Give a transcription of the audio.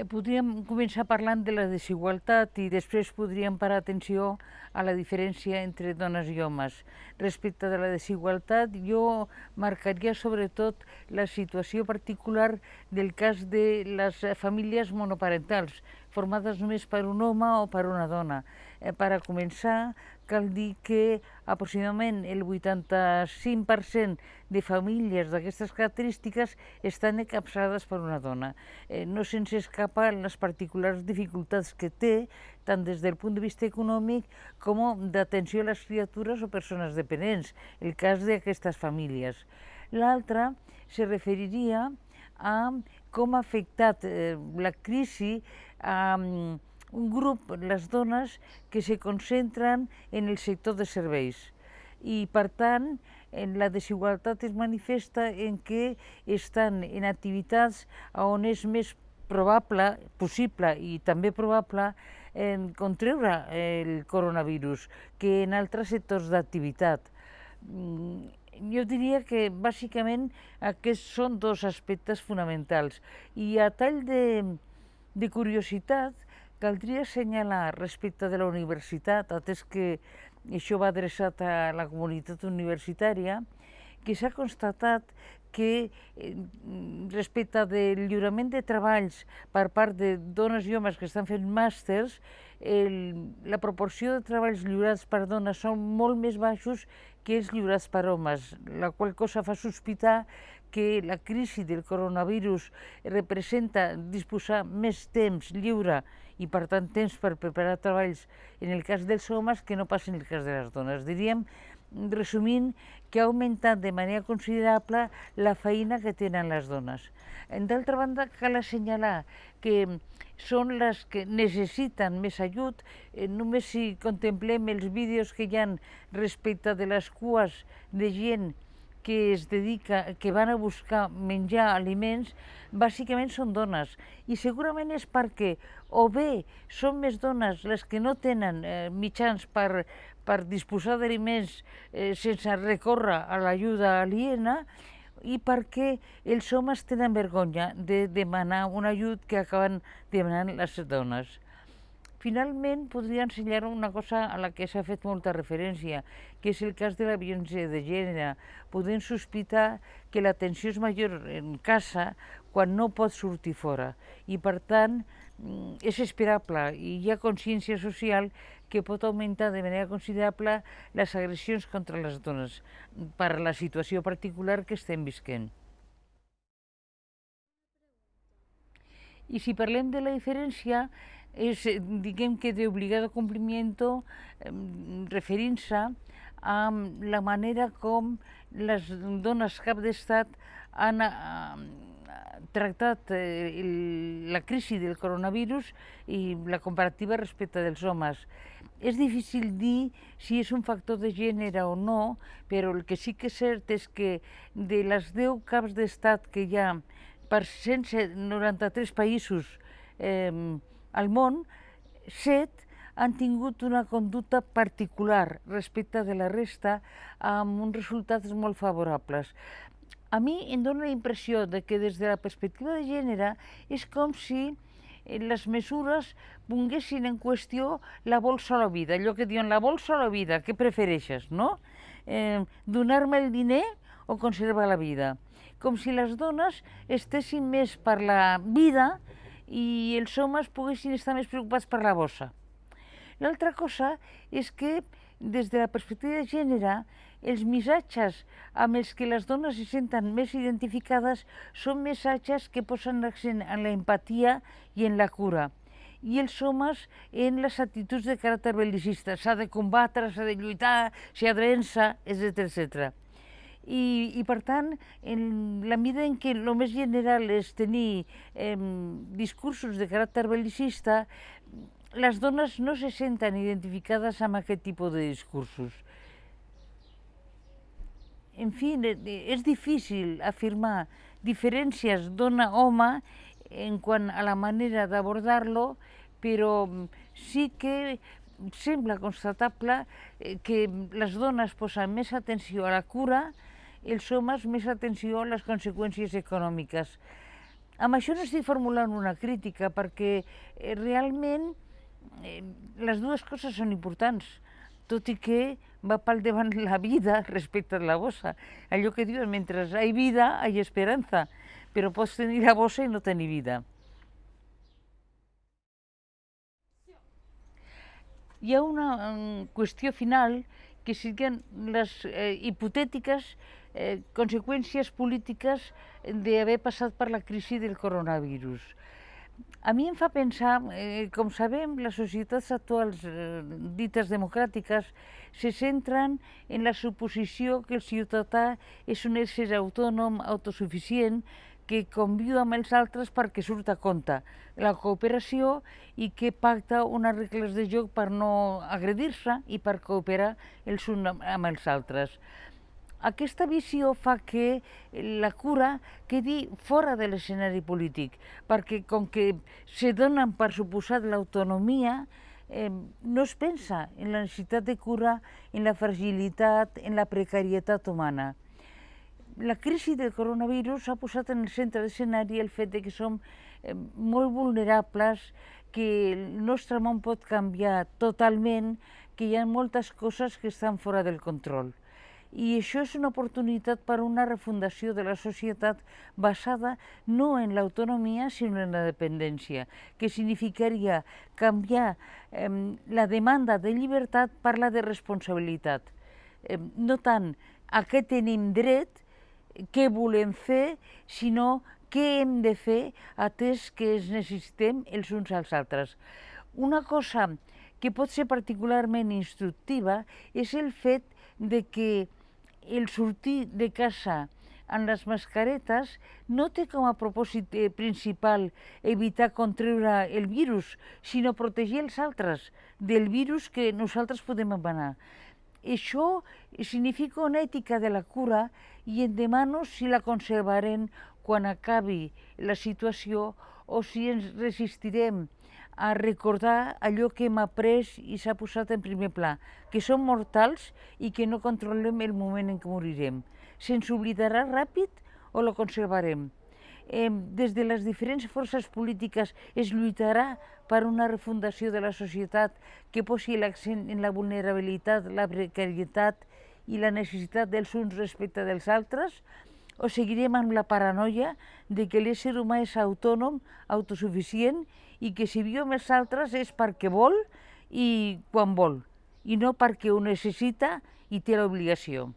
Podríem començar parlant de la desigualtat i després podríem parar atenció a la diferència entre dones i homes. Respecte de la desigualtat, jo marcaria sobretot la situació particular del cas de les famílies monoparentals, formades només per un home o per una dona. Per a començar, cal dir que aproximadament el 85% de famílies d'aquestes característiques estan encapçalades per una dona. No se'ns escapa les particulars dificultats que té, tant des del punt de vista econòmic com d'atenció a les criatures o persones dependents, el cas d'aquestes famílies. L'altra se referiria a com ha afectat la crisi a un grup, les dones, que se concentren en el sector de serveis. I, per tant, la desigualtat es manifesta en què estan en activitats on és més probable, possible i també probable contreure el coronavirus que en altres sectors d'activitat. Jo diria que bàsicament aquests són dos aspectes fonamentals. I a tall de curiositat, caldria assenyalar respecte de la universitat, atès que això va adreçat a la comunitat universitària, que s'ha constatat que respecte del lliurament de treballs per part de dones i homes que estan fent màsters, la proporció de treballs lliurats per dones són molt més baixos que els lliurats per homes, la qual cosa fa sospitar que la crisi del coronavirus representa disposar més temps lliure i per tant temps per preparar treballs en el cas dels homes que no pas en el cas de les dones. Diríem, resumint, que ha augmentat de manera considerable la feina que tenen les dones. D'altra banda, cal assenyalar que són les que necessiten més ajut. Només si contemplem els vídeos que hi ha respecte de les cues de gent que es dedica, que van a buscar menjar, aliments, bàsicament són dones. I segurament és perquè o bé són més dones les que no tenen mitjans per disposar d'aliments sense recórrer a l'ajuda aliena, i perquè els homes tenen vergonya de demanar un ajut que acaben demanant les dones. Finalment, podria ensenyar una cosa a la que s'ha fet molta referència, que és el cas de la violència de gènere. Podem sospitar que la tensió és major en casa quan no pot sortir fora i, per tant, és esperable i hi ha consciència social que pot augmentar de manera considerable les agressions contra les dones per la situació particular que estem visquent. I si parlem de la diferència, és, diguem que d'obligado complimiento, referint-se a la manera com les dones cap d'estat han tractat la crisi del coronavirus i la comparativa respecte dels homes. És difícil dir si és un factor de gènere o no, però el que sí que és cert és que de les 10 caps d'estat que hi ha per 193 països al món, 7 han tingut una conducta particular respecte de la resta amb uns resultats molt favorables. A mi em dóna la impressió de que des de la perspectiva de gènere és com si les mesures posessin en qüestió la vols o la vida, allò que diuen la vols o la vida, què prefereixes, no? Donar-me el diner o conservar la vida. Com si les dones estessin més per la vida i els homes poguessin estar més preocupats per la bossa. L'altra cosa és que, des de la perspectiva de gènere, els missatges amb els que les dones se senten més identificades són missatges que posen l'accent en la empatia i en la cura, i els homes en les actituds de caràcter bel·licista. S'ha de combatre, s'ha de lluitar, s'ha de vèncer, etc. I per tant, en la mida en què el més general és tenir discursos de caràcter bel·licista, les dones no se senten identificades amb aquest tipus de discursos. En fi, és difícil afirmar diferències dona-home en quant a la manera d'abordar-lo, però sí que sembla constatable que les dones posen més atenció a la cura, els homes més atenció a les conseqüències econòmiques. Amb això no estic formulant una crítica, perquè realment les dues coses són importants, tot i que va pel davant la vida respecte a la bossa. Allò que diuen, mentre hi ha vida, hi ha esperança, però pots tenir la bossa i no tenir vida. Hi ha una qüestió final que serien les hipotètiques conseqüències polítiques d'haver passat per la crisi del coronavirus. A mi em fa pensar, com sabem, les societats actuals dites democràtiques se centren en la suposició que el ciutadà és un ésser autònom, autosuficient, que conviu amb els altres perquè surt a compte la cooperació i que pacta unes regles de joc per no agredir-se i per cooperar els uns amb els altres. Aquesta visió fa que la cura quedi fora de l'escenari polític, perquè com que se donen per suposat l'autonomia, no es pensa en la necessitat de cura, en la fragilitat, en la precarietat humana. La crisi del coronavirus ha posat en el centre d'escenari el fet que som molt vulnerables, que el nostre món pot canviar totalment, que hi ha moltes coses que estan fora del control. I això és una oportunitat per a una refundació de la societat basada no en l'autonomia, sinó en la dependència, que significaria canviar la demanda de llibertat per la de responsabilitat. No tant a què tenim dret, què volem fer, sinó què hem de fer atès que ens necessitem els uns als altres. Una cosa que pot ser particularment instructiva és el fet de que el sortir de casa amb les mascaretes no té com a propòsit principal evitar contreure el virus, sinó protegir els altres del virus que nosaltres podem emanar. Això significa una ètica de la cura i em demano si la conservarem quan acabi la situació o si ens resistirem a recordar allò que hem après i s'ha posat en primer pla, que som mortals i que no controlem el moment en què morirem. Se'ns oblidarà ràpid o la conservarem? Des de les diferents forces polítiques es lluitarà per una refundació de la societat que posi l'accent en la vulnerabilitat, la precarietat i la necessitat dels uns respecte dels altres, o seguirem amb la paranoia de que l'ésser humà és autònom, autosuficient i que si viu amb els altres és perquè vol i quan vol, i no perquè ho necessita i té l'obligació.